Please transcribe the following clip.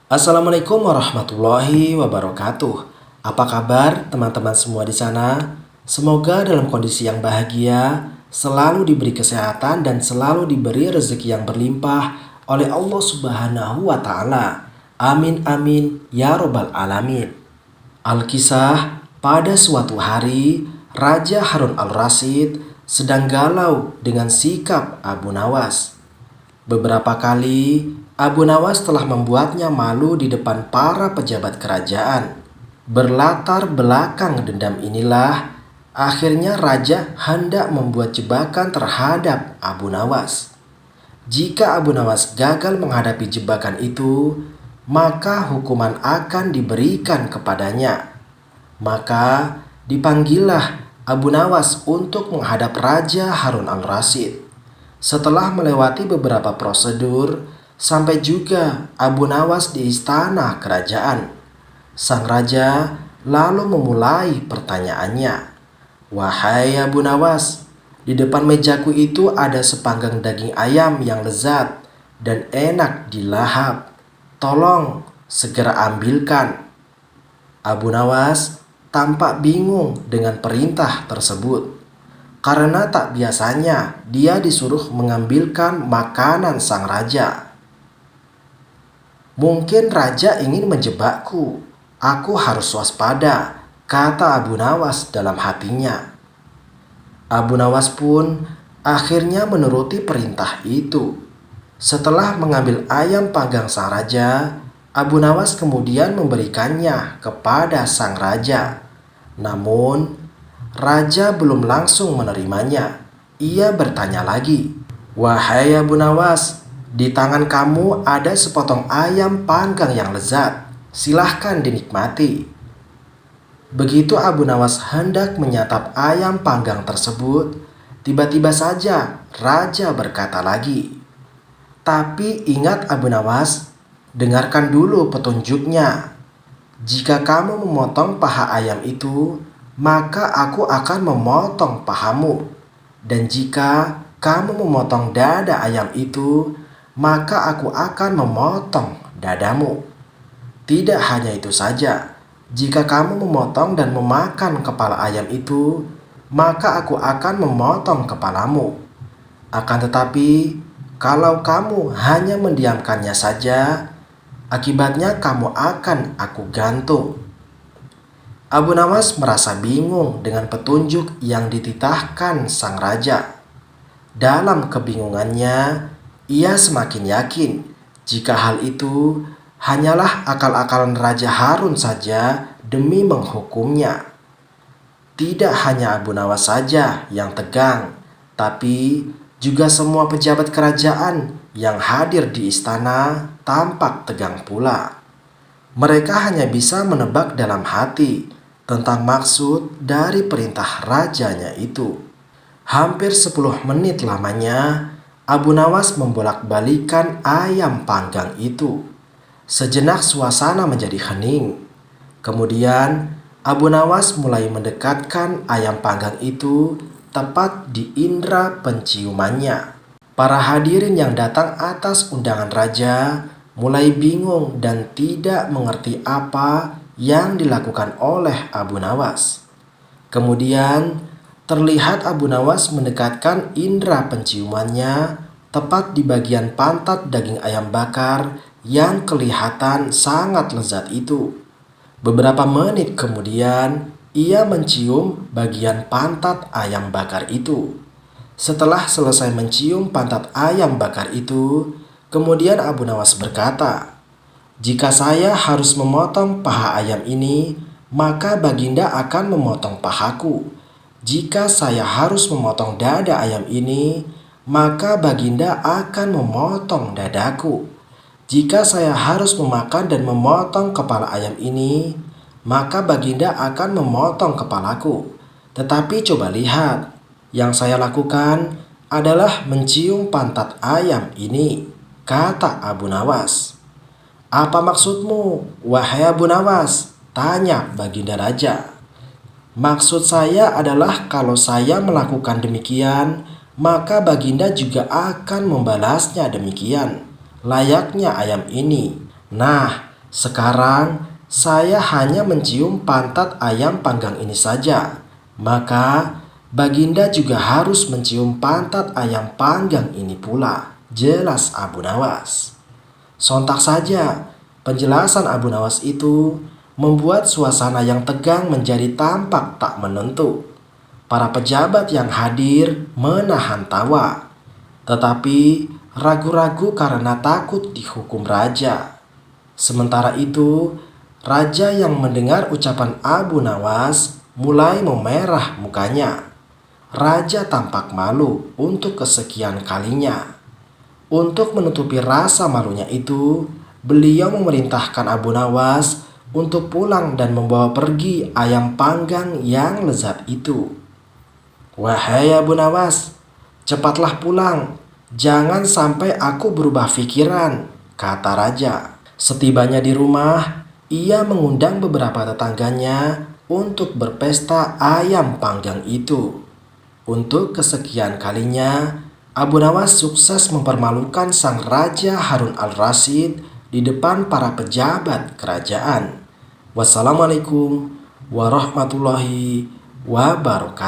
Assalamualaikum warahmatullahi wabarakatuh. Apa kabar teman-teman semua di sana? Semoga dalam kondisi yang bahagia, selalu diberi kesehatan dan selalu diberi rezeki yang berlimpah oleh Allah Subhanahu wa taala. Amin amin ya robbal alamin. Alkisah, pada suatu hari Raja Harun al-Rasyid sedang galau dengan sikap Abu Nawas. Beberapa kali, Abu Nawas telah membuatnya malu di depan para pejabat kerajaan. Berlatar belakang dendam inilah, akhirnya raja hendak membuat jebakan terhadap Abu Nawas. Jika Abu Nawas gagal menghadapi jebakan itu, maka hukuman akan diberikan kepadanya. Maka dipanggillah Abu Nawas untuk menghadap Raja Harun al-Rasyid. Setelah melewati beberapa prosedur, sampai juga Abu Nawas di istana kerajaan. Sang raja lalu memulai pertanyaannya. "Wahai Abu Nawas, di depan mejaku itu ada sepanggang daging ayam yang lezat dan enak dilahap. Tolong segera ambilkan." Abu Nawas tampak bingung dengan perintah tersebut. Karena tak biasanya dia disuruh mengambilkan makanan sang raja. "Mungkin raja ingin menjebakku. Aku harus waspada," kata Abu Nawas dalam hatinya. Abu Nawas pun akhirnya menuruti perintah itu. Setelah mengambil ayam panggang sang raja, Abu Nawas kemudian memberikannya kepada sang raja. Namun raja belum langsung menerimanya. Ia bertanya lagi, "Wahai Abu Nawas, di tangan kamu ada sepotong ayam panggang yang lezat. Silahkan dinikmati." Begitu Abu Nawas hendak menyantap ayam panggang tersebut, tiba-tiba saja raja berkata lagi, "Tapi ingat Abu Nawas, dengarkan dulu petunjuknya. Jika kamu memotong paha ayam itu, maka aku akan memotong pahamu. Dan jika kamu memotong dada ayam itu, maka aku akan memotong dadamu. Tidak hanya itu saja, jika kamu memotong dan memakan kepala ayam itu, maka aku akan memotong kepalamu. Akan tetapi, kalau kamu hanya mendiamkannya saja, akibatnya kamu akan aku gantung." Abu Nawas merasa bingung dengan petunjuk yang dititahkan sang raja. Dalam kebingungannya, ia semakin yakin jika hal itu hanyalah akal-akalan Raja Harun saja demi menghukumnya. Tidak hanya Abu Nawas saja yang tegang, tapi juga semua pejabat kerajaan yang hadir di istana tampak tegang pula. Mereka hanya bisa menebak dalam hati tentang maksud dari perintah rajanya itu. Hampir 10 menit lamanya, Abu Nawas membolak-balikan ayam panggang itu. Sejenak suasana menjadi hening. Kemudian Abu Nawas mulai mendekatkan ayam panggang itu tepat di indera penciumannya. Para hadirin yang datang atas undangan raja mulai bingung dan tidak mengerti apa yang dilakukan oleh Abu Nawas. Kemudian terlihat Abu Nawas mendekatkan indera penciumannya tepat di bagian pantat daging ayam bakar yang kelihatan sangat lezat itu. Beberapa menit kemudian ia mencium bagian pantat ayam bakar itu. Setelah selesai mencium pantat ayam bakar itu, kemudian Abu Nawas berkata, "Jika saya harus memotong paha ayam ini, maka Baginda akan memotong pahaku. Jika saya harus memotong dada ayam ini, maka Baginda akan memotong dadaku. Jika saya harus memakan dan memotong kepala ayam ini, maka Baginda akan memotong kepalaku. Tetapi coba lihat, yang saya lakukan adalah mencium pantat ayam ini," kata Abu Nawas. "Apa maksudmu, wahai Abu Nawas?" tanya Baginda Raja. "Maksud saya adalah kalau saya melakukan demikian, maka Baginda juga akan membalasnya demikian. Layaknya ayam ini. Nah, Sekarang saya hanya mencium pantat ayam panggang ini saja. Maka Baginda juga harus mencium pantat ayam panggang ini pula, jelas Abu Nawas. Sontak saja penjelasan Abu Nawas itu membuat suasana yang tegang menjadi tampak tak menentu. Para pejabat yang hadir menahan tawa, tetapi ragu-ragu karena takut dihukum raja. Sementara itu, raja yang mendengar ucapan Abu Nawas mulai memerah mukanya. Raja tampak malu untuk kesekian kalinya. Untuk menutupi rasa malunya itu, beliau memerintahkan Abu Nawas untuk pulang dan membawa pergi ayam panggang yang lezat itu. "Wahai Abu Nawas, cepatlah pulang. Jangan sampai aku berubah pikiran," kata raja. Setibanya di rumah, ia mengundang beberapa tetangganya untuk berpesta ayam panggang itu. Untuk kesekian kalinya, Abu Nawas sukses mempermalukan sang Raja Harun al-Rasyid di depan para pejabat kerajaan. Wassalamualaikum warahmatullahi wabarakatuh.